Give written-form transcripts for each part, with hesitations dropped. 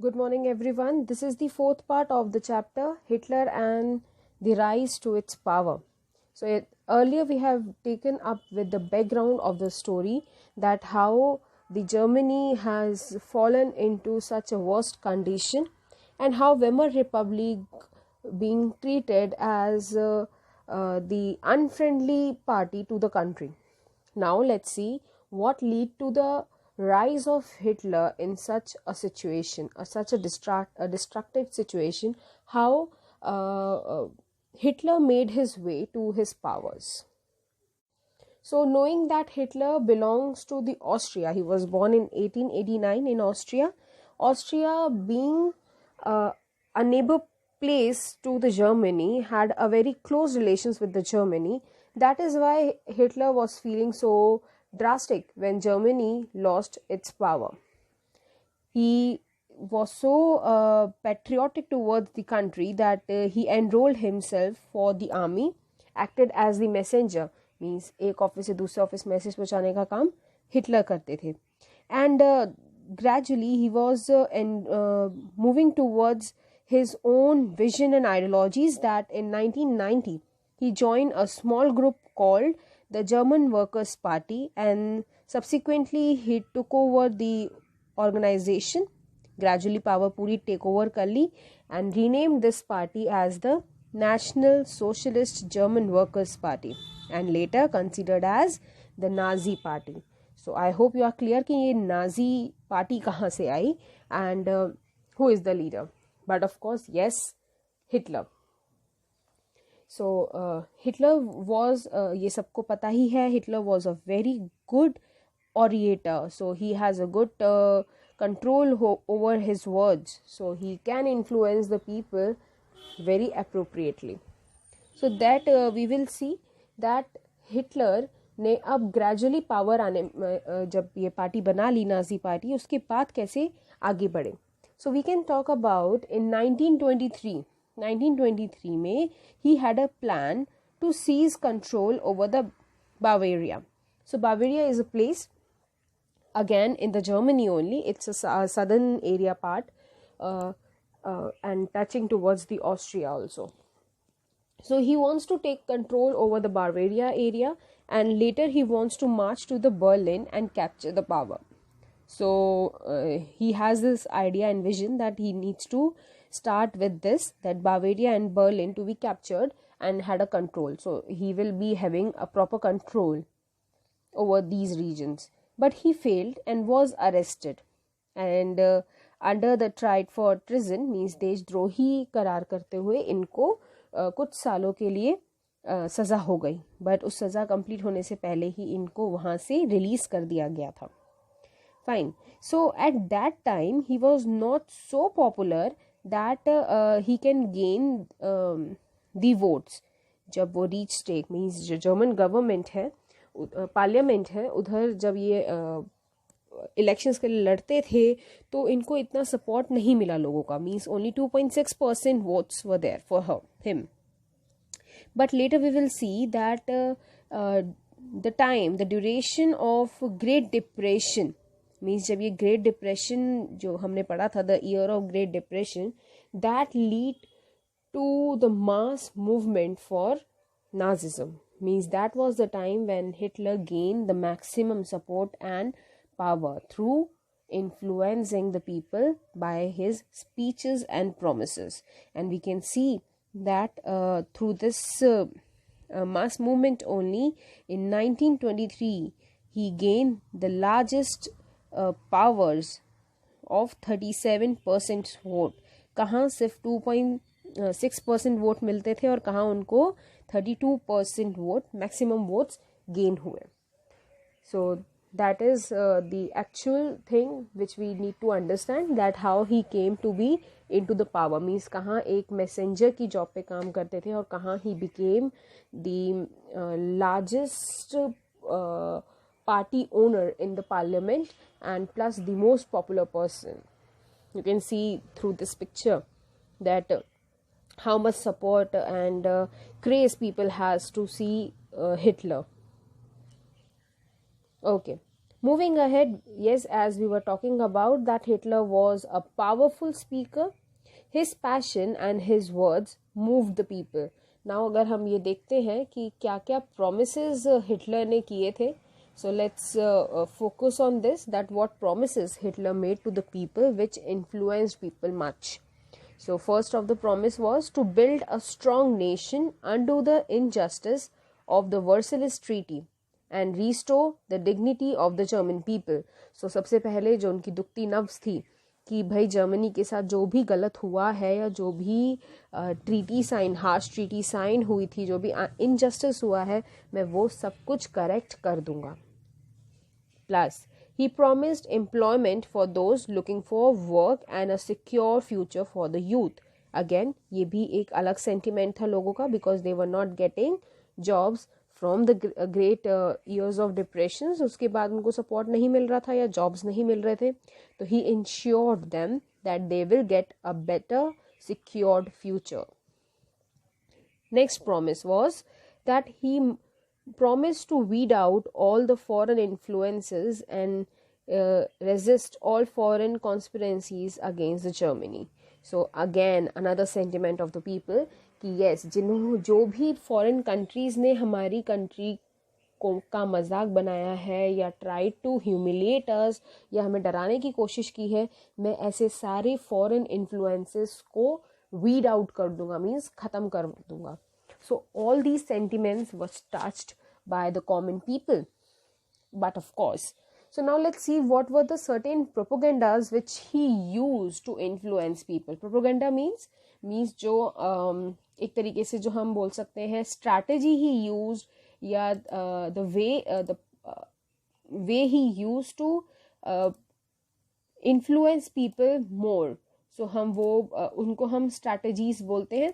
Good morning, everyone. This is the fourth part of the chapter Hitler and the Rise to Its Power. Earlier we have taken up with the background of the story, that how the Germany has fallen into such a worst condition and how Weimar Republic being treated as the unfriendly party to the country. Now let's see what lead to the rise of Hitler in such a situation, such a destructive situation, how Hitler made his way to his powers. So knowing that Hitler belongs to the Austria, he was born in 1889 in Austria. Austria being a neighbor place to the Germany, had a very close relations with the Germany. That is why Hitler was feeling so drastic when Germany lost its power. He was so patriotic towards the country that he enrolled himself for the army, acted as the messenger, means एक office से दूसरे office message पहुंचाने का काम Hitler करते थे. And gradually he was moving towards his own vision and ideologies, that in 1990 he joined a small group called the German Workers' Party, and subsequently he took over the organization, gradually power पूरी take over कर ली, and renamed this party as the National Socialist German Workers' Party, and later considered as the Nazi Party. So I hope you are clear कि ये Nazi party कहाँ से आई and who is the leader. But of course, yes, Hitler. So Hitler was, ये सबको पता ही है, Hitler was a very good orator. So he has a good control over his words. So he can influence the people very appropriately. So that we will see that Hitler ने अब gradually power आने जब ये party बना ली Nazi party, उसके बाद कैसे आगे बढ़े. So we can talk about in 1923 में ही had a plan to seize control over the Bavaria. So Bavaria is a place again in the Germany only. It's a southern area part and touching towards the Austria also. So he wants to take control over the Bavaria area, and later he wants to march to the Berlin and capture the power. So he has this idea and vision that he needs to start with this, that Bavaria and Berlin to be captured and had a control. So he will be having a proper control over these regions. But he failed and was arrested, and under the tried for treason, means देशद्रोही करार करते हुए इनको कुछ सालों के लिए सज़ा हो गई. बट उस सज़ा कंप्लीट होने से पहले ही इनको वहाँ से रिलीज़ कर दिया गया था. Fine. So at that time he was not so popular that he can gain the votes. जब वो रीच स्टेक, मीन्स जो जर्मन गवर्नमेंट है, पार्लियामेंट है, उधर जब ये इलेक्शंस के लिए लड़ते थे, तो इनको इतना सपोर्ट नहीं मिला लोगों का. Means only 2.6% votes were there for him. But later we will see that the time, the duration of great depression, means जब ये ग्रेट डिप्रेशन जो हमने पढ़ा था, the year of great depression, that lead to the mass movement for Nazism. Means that was the time when Hitler gained the maximum support and power through influencing the people by his speeches and promises. And we can see that through this mass movement only, in 1923 he gained the largest powers of 37% vote. कहाँ सिर्फ 2.6% vote मिलते थे और कहाँ उनको 32% vote, maximum votes gain हुए. सो that is the actual thing which we need to understand, that how he came to be into the power. Means कहाँ एक messenger की job पे काम करते थे और कहाँ he became the largest party owner in the parliament and plus the most popular person. You can see through this picture that how much support and craze people has to see Hitler. Okay. Moving ahead, yes, as we were talking about, that Hitler was a powerful speaker. His passion and his words moved the people. Now अगर हम ये देखते हैं कि क्या क्या promises Hitler ने किए थे, so let's focus on this, that what promises Hitler made to the people which influenced people much. So first of the promise was to build a strong nation, undo the injustice of the Versailles Treaty and restore the dignity of the German people. So सबसे पहले जो उनकी दुखती नब्ज थी कि भाई Germany के साथ जो भी गलत हुआ है या जो भी treaty sign, harsh treaty sign हुई थी, जो भी इनजस्टिस हुआ है, मैं वो सब कुछ करेक्ट कर दूंगा. Plus he promised employment for those looking for work and a secure future for the youth. Again, ये भी एक अलग sentiment था लोगों का, because they were not getting jobs from the great years of depressions. उसके बाद उनको support नहीं मिल रहा था या jobs नहीं मिल रहे थे, तो he ensured them that they will get a better secured future. Next promise was that he promised to weed out all the foreign influences and resist all foreign conspiracies against Germany. So again, another sentiment of the people कि yes, जो भी foreign countries ने हमारी country का मजाक बनाया है या ट्राई टू ह्यूमिलिएट अस या हमें डराने की कोशिश की है, मैं ऐसे सारे फॉरेन इन्फ्लुएंसेस को वीड आउट कर दूंगा, मीन्स ख़त्म कर दूंगा. So all these sentiments was touched by the common people. But of course, so now let's see what were the certain propagandas which he used to influence people. Propaganda means जो एक तरीके से जो हम बोल सकते हैं strategy he used या the way he used to influence people more. So हम वो उनको हम strategies बोलते हैं.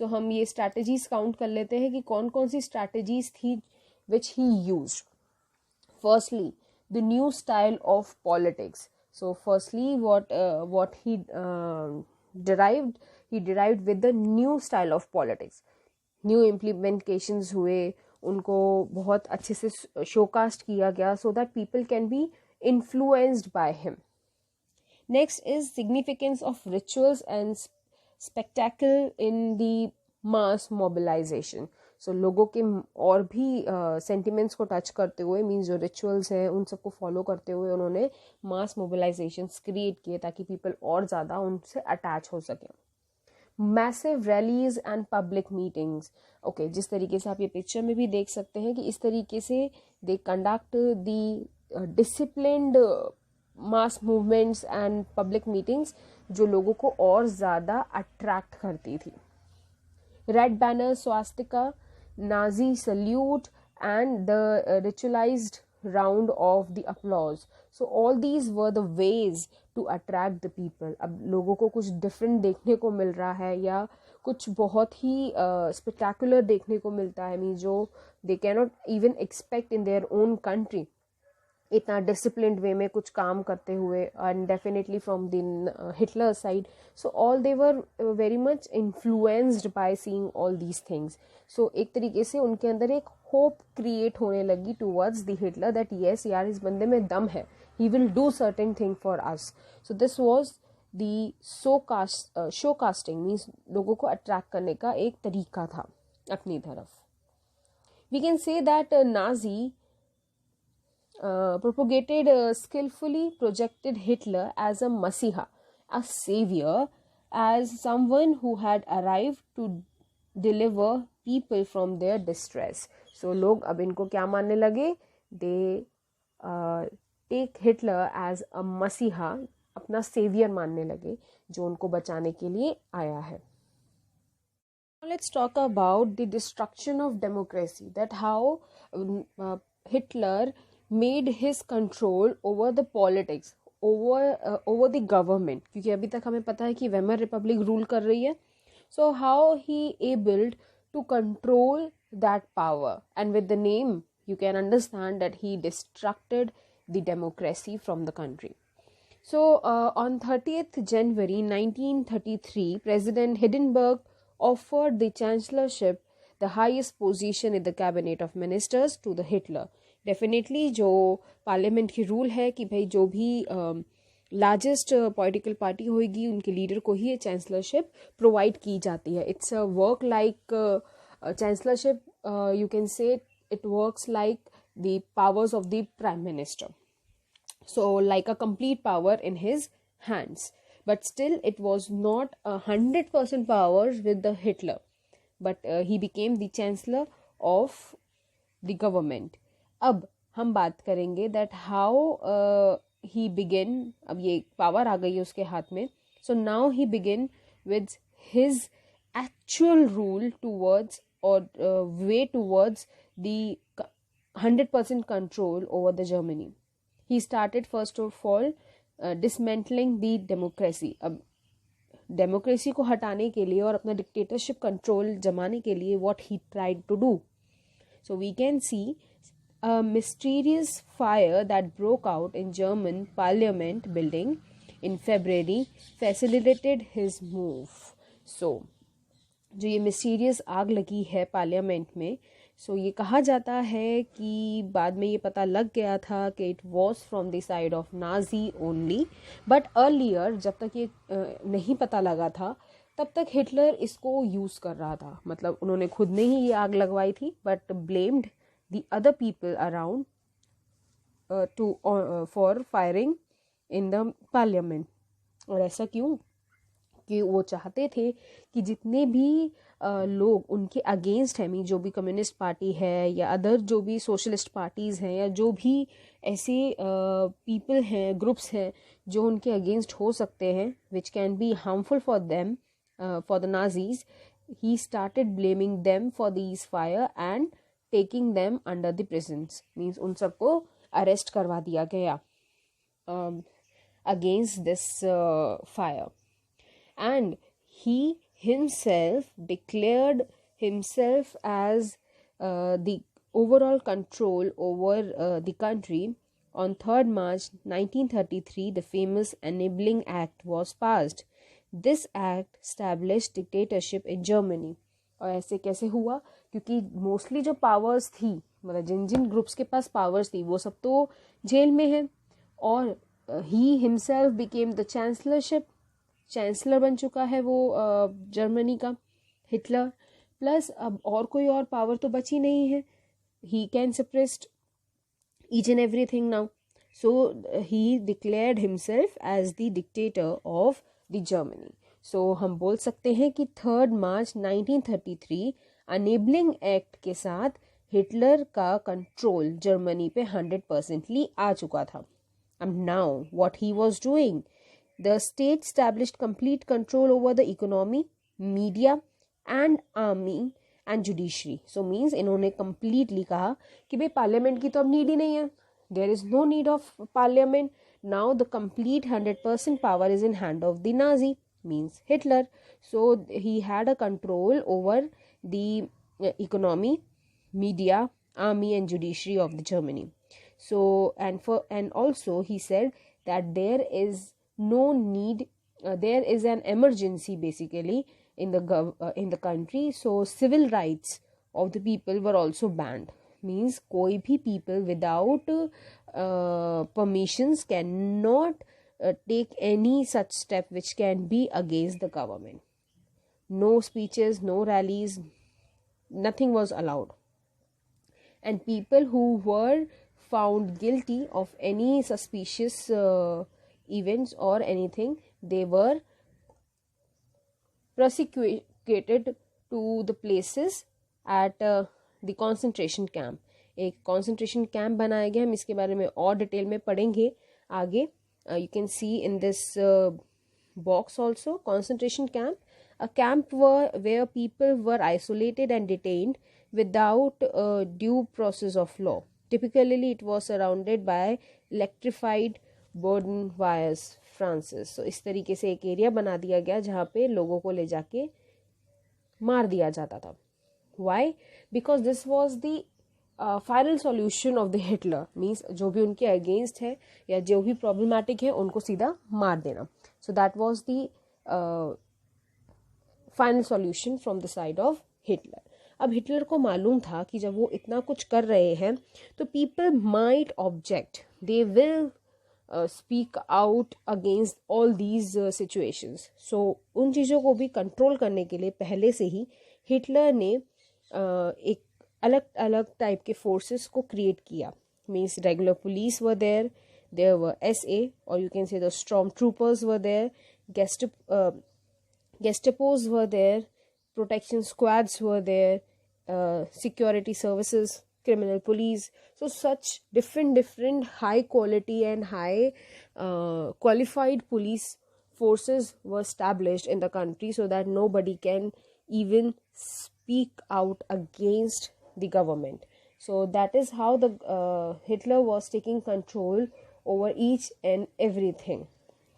So हम ये strategies count कर लेते हैं कि कौन कौन सी strategies थी which he used. Firstly, the new style of politics. So firstly, what he derived with the new style of politics. New implementations हुए, उनको बहुत अच्छे से showcast किया गया so that people can be influenced by him. Next is significance of rituals and spectacle in the mass mobilization. So लोगों के और भी sentiments को touch करते हुए, means जो rituals हैं उन सबको follow करते हुए उन्होंने mass mobilizations create किए ताकि people और ज़्यादा उनसे attach हो सकें. Massive rallies and public meetings. Okay, जिस तरीके से आप ये पिक्चर में भी देख सकते हैं कि इस तरीके से they conduct the disciplined mass movements and public meetings जो लोगों को और ज़्यादा attract करती थी. Red banner, swastika, Nazi salute and the ritualized round of the applause. So all these were the ways to attract the people. अब लोगों को कुछ different देखने को मिल रहा है या कुछ बहुत ही spectacular देखने को मिलता है, मीन जो they cannot even expect in their own country. इतना डिसिप्लिन्ड वे में कुछ काम करते हुए, and definitely from the Hitler side. So all they were very much influenced by seeing all these things. So एक तरीके से उनके अंदर एक होप क्रिएट होने लगी towards the Hitler that yes यार इस बंदे में दम है, he will do certain thing for us. So this was the show casting, means लोगों को अट्रैक्ट करने का एक तरीका था अपनी तरफ. We can say that Nazi propagated skillfully projected Hitler as a Masiha, a savior, as someone who had arrived to deliver people from their distress. So लोग अब इनको क्या मानने लगे? They take Hitler as a Masiha, अपना savior मानने लगे जो उनको बचाने के लिए आया है. Now let's talk about the destruction of democracy, that how Hitler made his control over the politics, over the government, क्योंकि अभी तक हमें पता है कि वेमर रिपब्लिक रूल कर रही है. So how he able to control that power, and with the name you can understand that he destructed the democracy from the country. So on 30th January 1933, President Hindenburg offered the chancellorship, the highest position in the cabinet of ministers, to the Hitler. Definitely जो parliament की rule है कि भाई जो भी largest political party होगी उनके leader को ही ये चांसलरशिप प्रोवाइड की जाती है. It's a work like chancellorship, you can say it works like the powers of the prime minister, so like a complete power in his hands, but still it was not 100% powers with the Hitler, but he became the chancellor of the government. अब हम बात करेंगे that how he began, अब ये power आ गई है उसके हाथ में, so now he began with his actual rule towards or way towards the 100% control over the Germany. He started first of all dismantling the democracy. अब डेमोक्रेसी को हटाने के लिए और अपना डिक्टेटरशिप कंट्रोल जमाने के लिए what he tried to do. So we can see a mysterious fire that broke out in German parliament building in February facilitated his move. So जो ये मिस्टीरियस आग लगी है पार्लियामेंट में, सो ये कहा जाता है कि बाद में ये पता लग गया था कि it was from the side of Nazi only, but earlier जब तक ये नहीं पता लगा था तब तक हिटलर इसको यूज़ कर रहा था. मतलब उन्होंने खुद ने ही ये आग लगवाई थी, but blamed the other people around two for firing in the parliament. और ऐसा क्यों? कि वो चाहते थे कि जितने भी लोग उनके अगेंस्ट हैं, मीन जो भी कम्युनिस्ट पार्टी है या अदर जो भी सोशलिस्ट पार्टीज़ हैं या जो भी ऐसे पीपल हैं, ग्रुप्स हैं जो उनके अगेंस्ट हो सकते हैं, which can be harmful for them, for the Nazis, he started blaming them for these fire and taking them under the prisons. Means उन सबको अरेस्ट करवा दिया गया against this fire. And he himself declared himself as the overall control over the country. On 3rd March 1933, the famous Enabling Act was passed. This act established dictatorship in Germany. और ऐसे कैसे हुआ? क्योंकि mostly जो powers थी, मतलब जिन जिन groups के पास powers थी वो सब तो जेल में हैं, और he himself became the chancellorship, chancellor बन चुका है वो जर्मनी का, हिटलर. प्लस अब और कोई और पावर तो बची नहीं है. He can suppressed each and everything now. So he declared himself as the dictator of the Germany. So हम बोल सकते हैं कि 3rd मार्च 1933 अनेबलिंग एक्ट के साथ हिटलर का कंट्रोल जर्मनी पे 100% आ चुका था. अब now what he was doing, the state established complete control over the economy, media and army and judiciary. So means इन्होंने completely कहा कि भाई पार्लियामेंट की तो अब नीड ही नहीं है, there is no need of parliament. Now the complete 100% power is in hand of the Nazi, means Hitler. So he had a control over the economy, media, army and judiciary of the Germany. So and also he said that there is no need, there is an emergency basically in the country, so civil rights of the people were also banned. Means कोई भी people without permissions cannot take any such step which can be against the government. No speeches, no rallies, nothing was allowed. And people who were found guilty of any suspicious events or anything, they were prosecuted to the places at the concentration camp. एक concentration camp बनाया गया, हम इसके बारे में और detail में पढ़ेंगे आगे. You can see in this box also, concentration camp, a camp where people were isolated and detained without due process of law. Typically it was surrounded by electrified barbed wires fences. So इस तरीके से एक area बना दिया गया जहाँ पे लोगों को ले जाके मार दिया जाता था. Why? Because this was the final solution of the Hitler. मीन्स जो भी उनके अगेंस्ट है या जो भी प्रॉब्लमैटिक है उनको सीधा मार देना. So that was the final solution from the side of Hitler. अब हिटलर को मालूम था कि जब वो इतना कुछ कर रहे हैं तो people might object, they will speak out against all these situations. So उन चीज़ों को भी कंट्रोल करने के लिए पहले से ही हिटलर ने एक अलग अलग टाइप के फोर्सेस को क्रिएट किया। Means regular police were there, there were SA, or you can say the stormtroopers were there, Gestapos were there, protection squads were there, security services, criminal police. So such different high quality and high qualified police forces were established in the country so that nobody can even speak out against the government. So that is how the Hitler was taking control over each and everything.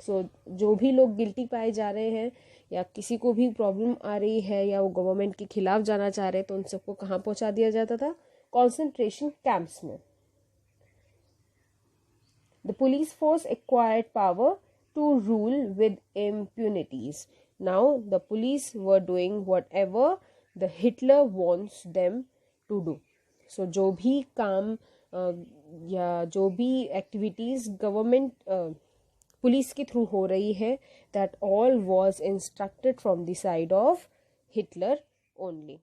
So जो भी लोग guilty पाए जा रहे हैं या किसी को भी प्रॉब्लम आ रही है या वो गवर्नमेंट के खिलाफ जाना चाह रहे हैं तो उन सबको कहाँ पहुँचा दिया जाता था? कॉन्सेंट्रेशन कैंप्स में. The police force acquired power to rule with impunities. Now the police were doing whatever the Hitler wants them to do. So जो भी काम या जो भी एक्टिविटीज़ गवर्नमेंट पुलिस के थ्रू हो रही है, that all was instructed from the side of Hitler only.